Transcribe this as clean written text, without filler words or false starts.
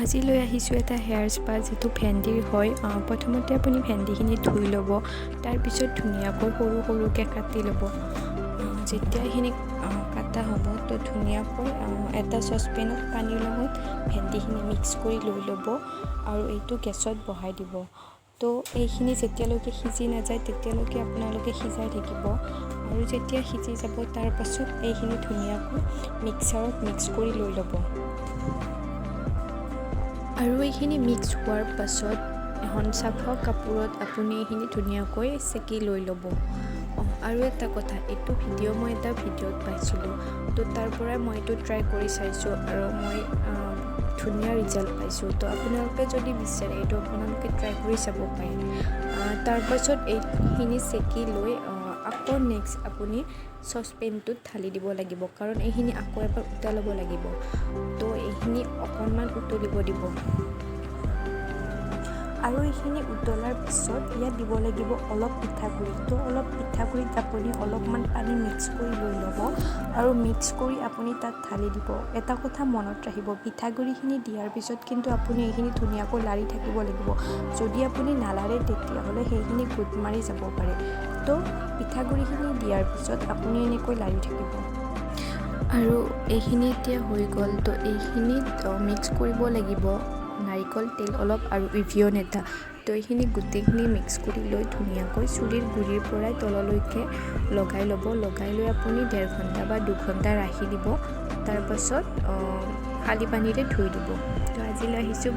আজি লৈ আহিছোঁ এটা হেয়াৰ স্পা যিটো ভেন্দিৰ হয়। প্ৰথমতে আপুনি ভেন্দিখিনি ধুই ল'ব, তাৰপিছত ধুনীয়াকৈ সৰু সৰুকৈ কাটি ল'ব। যেতিয়া এইখিনি কাটা হ'ব তো ধুনীয়াকৈ এটা চচপেনত পানীৰ লগত ভেন্দিখিনি মিক্স কৰি লৈ ল'ব আৰু এইটো গেছত বহাই দিব। তো এইখিনি যেতিয়ালৈকে সিজি নাযায় তেতিয়ালৈকে আপোনালোকে সিজাই থাকিব আৰু যেতিয়া সিজি যাব তাৰ পাছত এইখিনি ধুনীয়াকৈ মিক্সাৰত মিক্স কৰি লৈ ল'ব। আৰু এইখিনি মিক্স হোৱাৰ পাছত এখন চাফা কাপোৰত আপুনি এইখিনি ধুনীয়াকৈ চেকি লৈ ল'ব। আৰু এটা কথা, এইটো মই এটা ভিডিঅ'ত পাইছিলোঁ, তো তাৰ পৰা মই এইটো ট্ৰাই কৰি চাইছোঁ আৰু মই ধুনীয়া ৰিজাল্ট পাইছোঁ। তো আপোনালোকে যদি বিচাৰে এইটো আপোনালোকে ট্ৰাই কৰি চাব পাৰে। তাৰপাছত এইখিনি চেকি লৈ আকৌ নেক্সট আপুনি চচপেনটোত ঢালি দিব লাগিব, কাৰণ এইখিনি আকৌ এবাৰ উতলাব লাগিব। তো এইখিনি অকণমান উতলিব দিব আৰু এইখিনি উতলাৰ পিছত ইয়াত দিব লাগিব অলপ পিঠাগুড়ি। তো অলপ পিঠাগুড়িত আপুনি অলপমান পানী মিক্স কৰি লৈ ল'ব আৰু মিক্স কৰি আপুনি তাত ঢালি দিব। এটা কথা মনত ৰাখিব, পিঠাগুড়িখিনি দিয়াৰ পিছত কিন্তু আপুনি এইখিনি ধুনীয়াকৈ লাৰি থাকিব লাগিব। যদি আপুনি নালাৰে তেতিয়াহ'লে সেইখিনি গোট মাৰি যাব পাৰে। তো পিঠাগুড়িখিনি দিয়াৰ পিছত আপুনি এনেকৈ লাৰি থাকিব। আৰু এইখিনি এতিয়া হৈ গ'ল। তো এইখিনিত মিক্স কৰিব লাগিব নাৰিকল তেল অলপ আৰু এভিয়ন এটা। তো এইখিনি গোটেইখিনি মিক্স কৰি লৈ ধুনীয়াকৈ চুলিৰ গুৰিৰ পৰাই তললৈকে লগাই ল'ব। লগাই লৈ আপুনি 1.5 ঘণ্টা বা 2 ঘণ্টা ৰাখি দিব। তাৰপাছত খালী পানীৰে ধুই দিব। তো আজিলৈ আহিছোঁ।